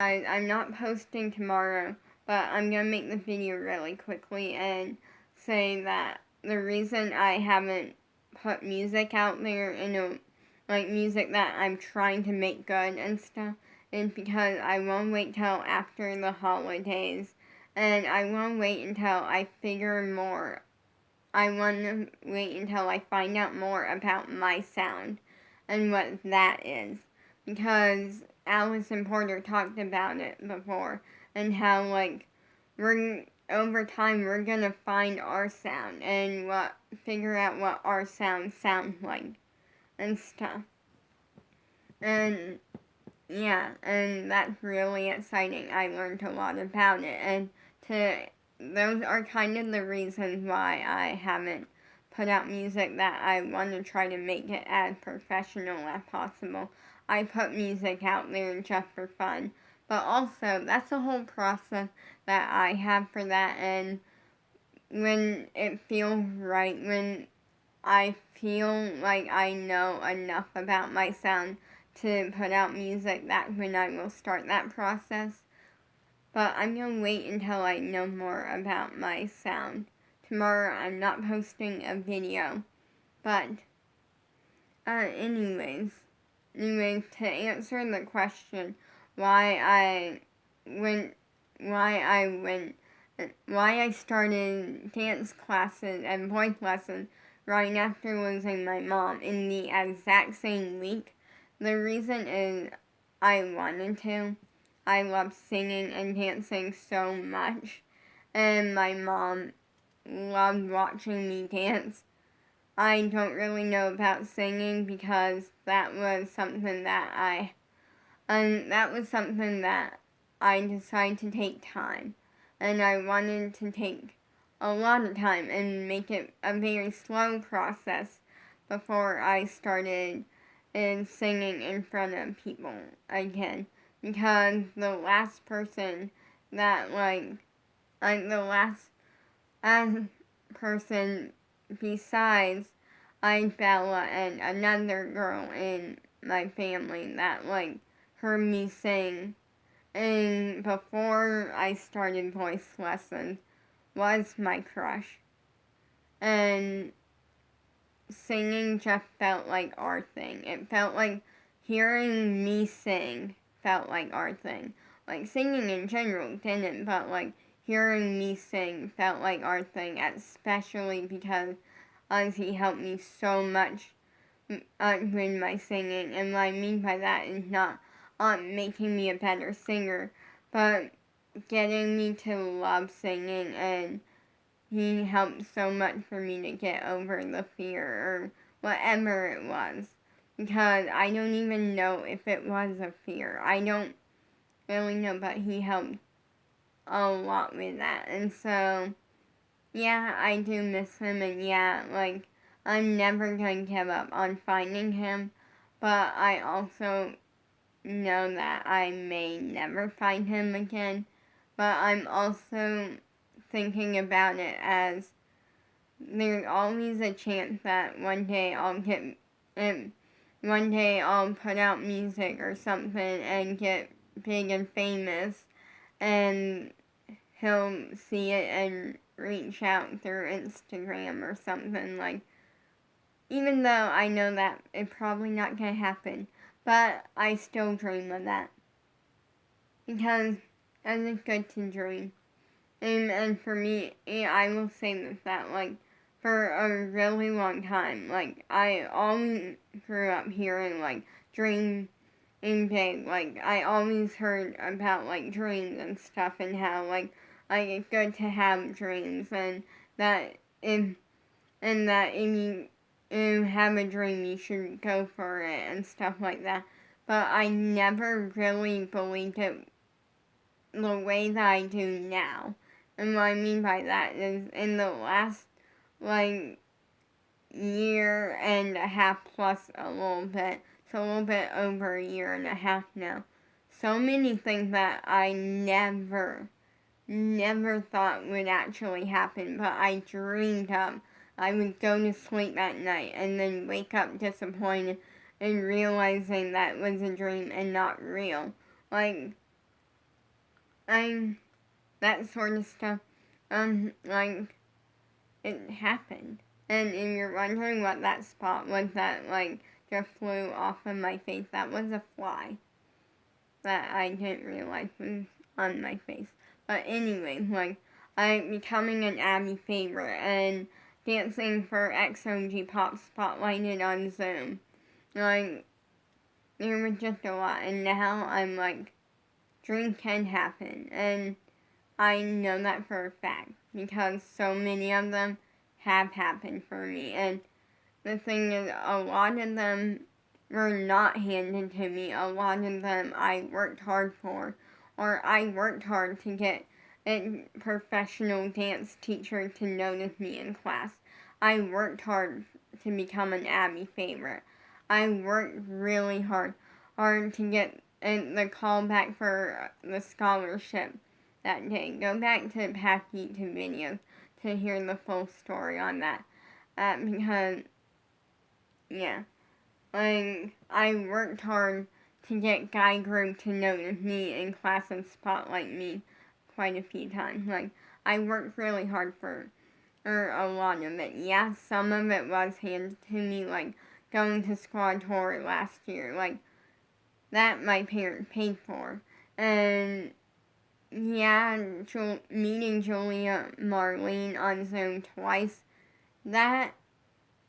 I'm not posting tomorrow, but I'm gonna make the video really quickly and say that the reason I haven't put music out there like music that I'm trying to make good and stuff is because I won't wait till after the holidays, and I won't wait until I figure more. I want to wait until I find out more about my sound and what that is, because Allison Porter talked about it before, and how we're over time we're gonna find our sound and figure out what our sound sounds like and stuff. And yeah, and that's really exciting. I learned a lot about it, and to those are kind of the reasons why I haven't put out music, that I want to try to make it as professional as possible. I put music out there just for fun, but also that's a whole process that I have for that, and when it feels right, when I feel like I know enough about my sound to put out music, that's when I will start that process. But I'm gonna wait until I know more about my sound. Tomorrow I'm not posting a video, but anyways, to answer the question why I went, why I went, why I started dance classes and voice lessons right after losing my mom in the exact same week. The reason is I wanted to. I love singing and dancing so much, and my mom loved watching me dance. I don't really know about singing because that was something that I decided to take time, and I wanted to take a lot of time and make it a very slow process before I started in singing in front of people again, because the last person that the last person besides Bella and another girl in my family that heard me sing and before I started voice lessons was my crush. And singing just felt like our thing. It felt like hearing me sing felt like our thing. Like singing in general didn't, but hearing me sing felt like our thing, especially because Ozzy helped me so much with my singing. And what I mean by that is not making me a better singer, but getting me to love singing, and he helped so much for me to get over the fear or whatever it was. Because I don't even know if it was a fear. I don't really know, but he helped a lot with that. And so, yeah, I do miss him, and yeah, I'm never going to give up on finding him, but I also know that I may never find him again, but I'm also thinking about it as there's always a chance that one day I'll put out music or something and get big and famous, and he'll see it and reach out through Instagram or something. Even though I know that it's probably not gonna happen, but I still dream of that because it's good to dream. And for me, I will say this, that for a really long time, I always grew up hearing dream in big. I always heard about dreams and stuff, and how it's good to have dreams, and that if you have a dream, you should go for it and stuff like that. But I never really believed it the way that I do now. And what I mean by that is in the last year and a half plus a little bit, so a little bit over a year and a half now, so many things that I never thought would actually happen, but I dreamed of. I would go to sleep at night and then wake up disappointed and realizing that it was a dream and not real. Like, that sort of stuff, like, it happened. And if you're wondering what that spot was that, like, just flew off of my face, that was a fly that I didn't realize was on my face. But anyway, like, I'm becoming an Abby favorite and dancing for XOG Pop spotlighted on Zoom. Like, there was just a lot, and now I'm like, dreams can happen, and I know that for a fact because so many of them have happened for me. And the thing is, a lot of them were not handed to me. A lot of them I worked hard for, or I worked hard to get a professional dance teacher to notice me in class. I worked hard to become an Abby favorite. I worked really hard to get the call back for the scholarship that day. Go back to past YouTube videos to hear the full story on that. Because, yeah, like, I worked hard to get Guy Group to notice me in class and spotlight me quite a few times. Like, I worked really hard for a lot of it. Yeah, some of it was handed to me, like going to Squad Tour last year. Like, that my parents paid for. And yeah, meeting Julia Marlene on Zoom twice, that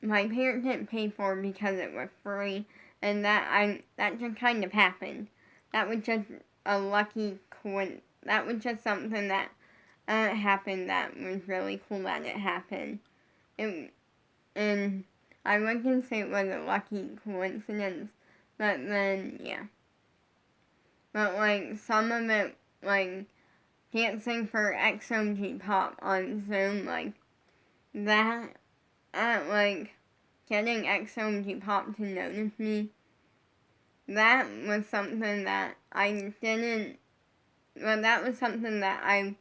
my parents didn't pay for because it was free, and that just kind of happened. That was just a lucky coincidence. That was just something that happened that was really cool that it happened. And I wouldn't say it was a lucky coincidence, but then, yeah. But, like, some of it, like, dancing for XOG Pop on Zoom, like, that, like, getting XOG Pop to notice me, that was something that I didn't, well, that was something that I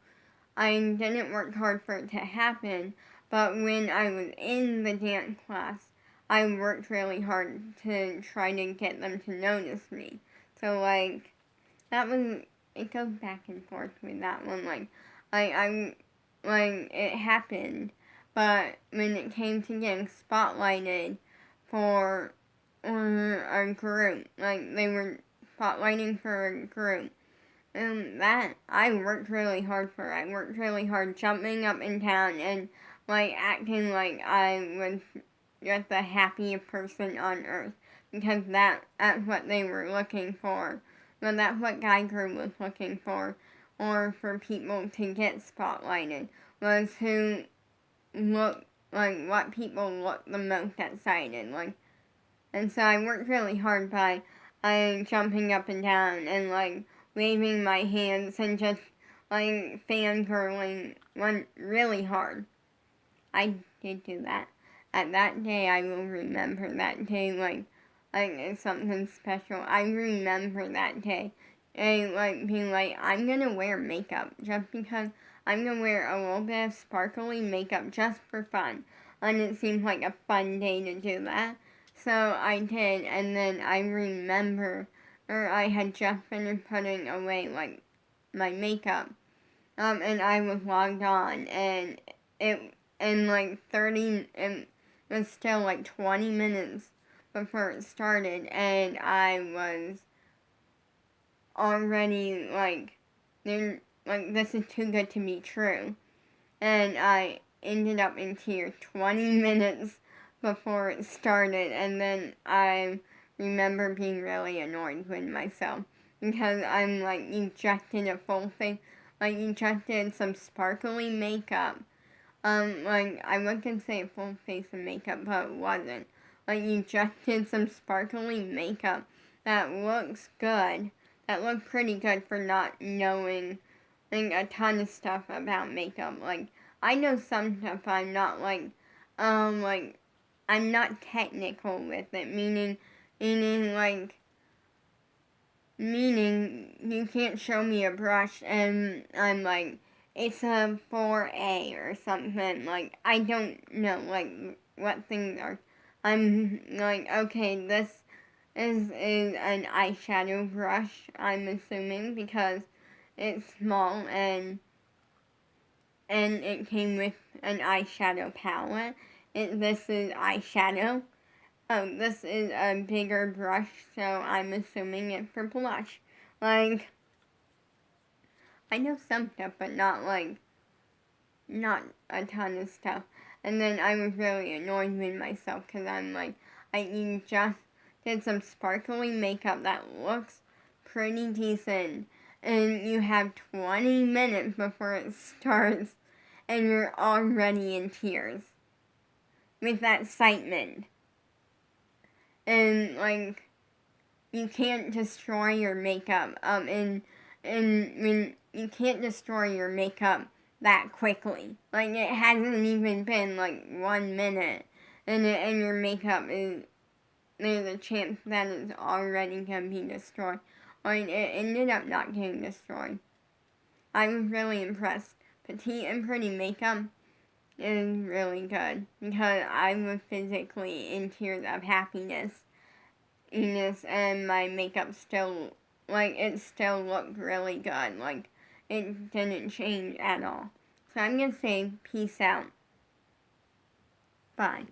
didn't work hard for it to happen, but when I was in the dance class, I worked really hard to try to get them to notice me. So, like, that was, it goes back and forth with that one. Like, like, it happened, but when it came to getting spotlighted for a group, like, they were spotlighting for a group, that I worked really hard for. I worked really hard jumping up and down and, like, acting like I was just the happiest person on earth, because that's what they were looking for. Well, that's what Geiger was looking for, or for people to get spotlighted, was who looked, like, what people looked the most excited, like, and so I worked really hard by jumping up and down and, like, waving my hands and just, like, fangirling really hard. I did do that. At that day, I will remember that day like it's something special. I remember that day. And, like, being like, I'm gonna wear makeup just because I'm gonna wear a little bit of sparkly makeup just for fun. And it seemed like a fun day to do that. So I did, and then I remember, or I had just finished putting away, like, my makeup. And I was logged on, and like, it was still like 20 minutes before it started, and I was already like, this is too good to be true. And I ended up in tears 20 minutes before it started, and then I remember being really annoyed with myself because I'm like, you just did a full thing, like, you just did some sparkly makeup. Like, I wasn't say a full face of makeup, but it wasn't. Like, you just did some sparkly makeup that looks good, that looked pretty good for not knowing, like, a ton of stuff about makeup. Like, I know some stuff, I'm not, like, I'm not technical with it, meaning, you can't show me a brush and I'm like, it's a 4A or something. Like, I don't know, like, what things are. I'm like, okay, this is an eyeshadow brush, I'm assuming, because It's small and it came with an eyeshadow palette. This is eyeshadow. Oh, this is a bigger brush, so I'm assuming it's for blush. Like, I know some stuff, but not a ton of stuff. And then I was really annoyed with myself because I'm like, you just did some sparkly makeup that looks pretty decent. And you have 20 minutes before it starts, and you're already in tears with that excitement. And, like, you can't destroy your makeup. And when you can't destroy your makeup that quickly. Like, it hasn't even been, like, 1 minute. And your makeup is, there's a chance that it's already going to be destroyed. Like, it ended up not getting destroyed. I was really impressed. Petite and Pretty makeup is really good because I was physically in tears of happiness. And my makeup still, it still looked really good. Like, it didn't change at all. So I'm going to say peace out. Bye.